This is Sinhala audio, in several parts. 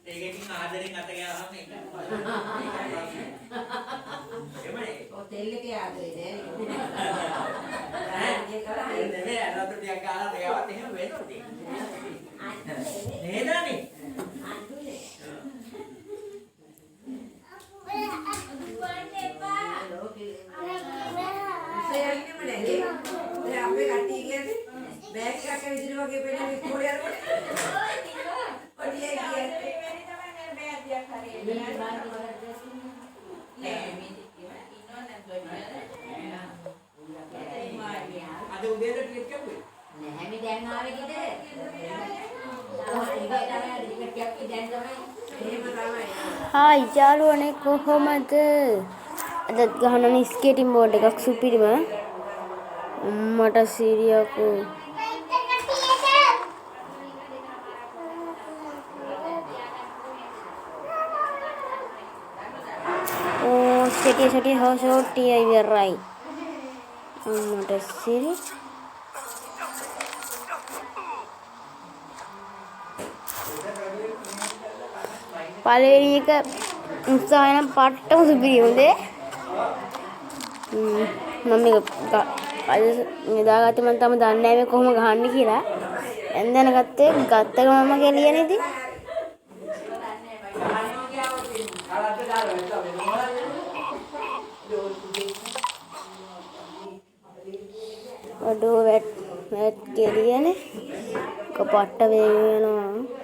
ඒකකින් ආදරෙන් අත ගෑවහම ඒක. එමනේ. ඔය තෙල් එකේ ආදරේ නෑ. නෙමෙයි අරකට ටිකක් ගාලා ගෑවත් එහෙම වෙනවා ඉතින්. නේදනේ? අඳුනේ. අපේ කට්ටිය කියන්නේ බෑග් එකක් විදිහට වගේ පෙන්නන ඉස්කෝලේ යනකොට ඔඩිය කියන්නේ බෑග් එකක් අද උදේට ටිකට් කැපුවේ නැහැ මේ දැන් ආවේ කිද හායි යාළුවනේ කොහොමද අදත් ගහන ස්කේටින් බෝඩ් එකක් සුපිරිම මට සීරියකෝ ඕ ස්කේටි හොෂෝටි ඉවරයි මට සීරි පළවෙනි එක උත්සාහයෙන් පට්ටම සුපිරි හොඳේ මම මේක නිදාගත්තේ මම තාම දන්නේ නැහැ මේ කොහොම ගහන්නේ කියලා දැන් දැනගත්තේ ගත්ත ගමම ගෙලියන ඉතින් අඩෝ වැට් ගෙලියනේ කපට්ට වේග වෙනවා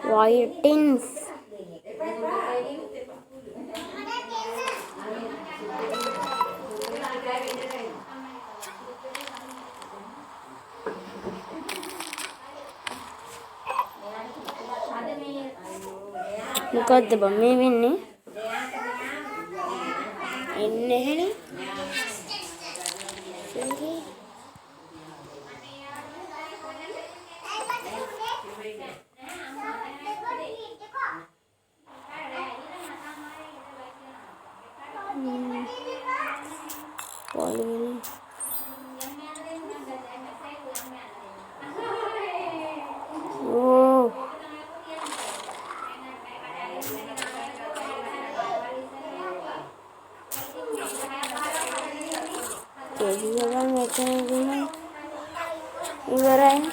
Whitings මොකද්ද බං මේ වෙන්නේ එන්නේ එහෙනේ ඉවරයි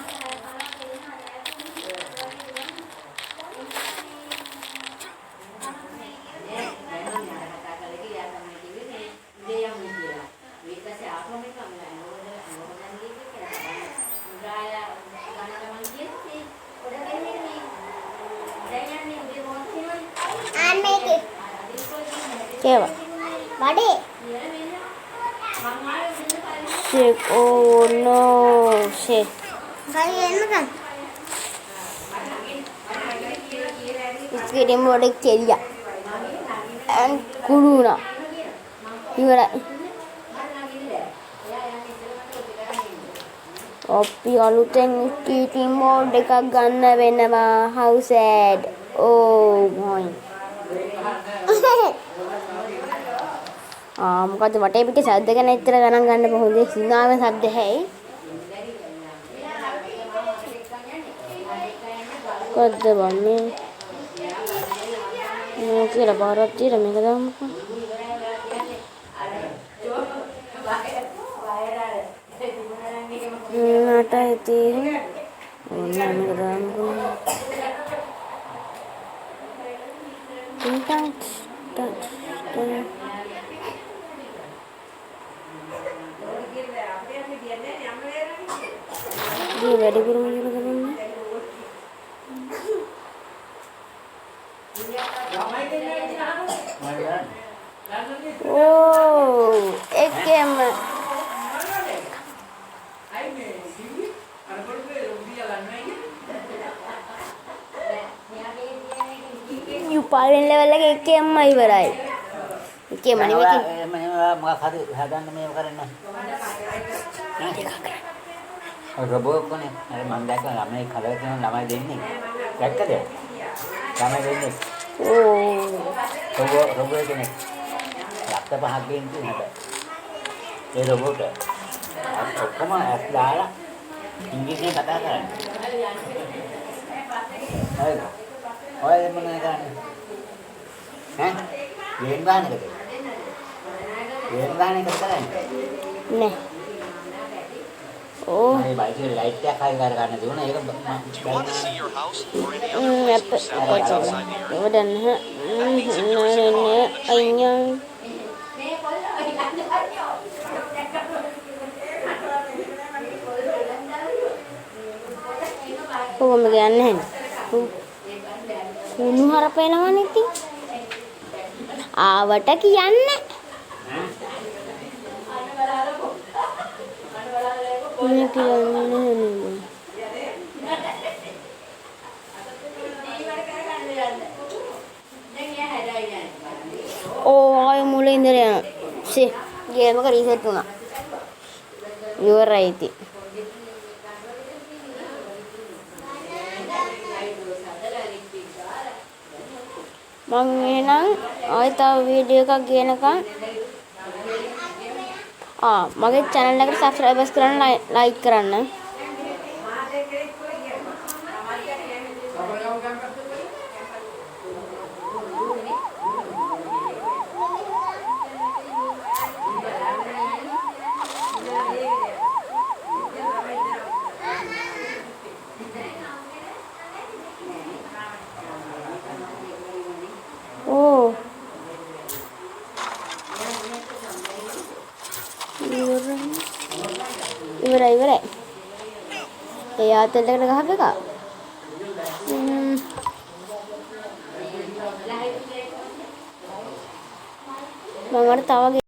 Keva Bade Shit oh no shit Skating board එක කෙලියා and කුරුණා ඉවරයි අපි අලුතෙන් ස්කේටින් බෝඩ් එකක් ගන්න වෙනවා how sad oh my මොකද වටේ පිටේ සද්ද ගැන ඇත්තට ගණන් ගන්න පොහොඳේ සිනාවේ සද්ද හැයි කොද්ද බන්නේ මේ කියලා බාරක් තියලා මේක දාමුකෝ මට ඉතින් ඕන මේක දාමුකෝ Dia වැඩි පුරුම කියලා කරන්නේ. ඕ එකම පළවෙනි ලෙවල් එකේ එකෙන්ම ඉවරයි. එකෙන්ම නෙමෙයි. මොකක් හරි හදන්න මේව කරන්න. රොබෝ කොනේ අර මම දැක්කා ළමයි කලර කියන ළමයි දෙන්නේ. දැක්කද? ළමයි දෙන්නේ. රොබෝ කෙනෙක්. ලක්ෂ 5ක් දෙන්න තියෙනවා. ඒ රොබෝට ඔක්කොම ඇස් දාලා ඉංග්‍රීසියෙන් කතා කරන්නේ. හරිද? ඔය මොනවද කරන්නේ? ඈ? වෙන ගානකද? වෙන ගානකද කරන්නේ? නෑ. ඕ. මේ බයිසිකල් ලයිට් එකක් හරි කර ගන්න දුන්නා. ඒක කොහොමද යන්නේ? කුණු හරපේනවනේ ඉතින්. ආවට කියන්නේ. මේ කියන්නේ ආයෙ මුලින් ඉඳලා යනවා. ගේම් එක රීසෙට් වුණා. ඉවරයි ඉතින්. මම එහෙනම් ආයෙ තව වීඩියෝ එකක් ගේනකම් මගේ channel එකට subscribe කරන්න like කරන්න. ඉවරයි. ඒ ආතල් එකට ගහපේක. මම තව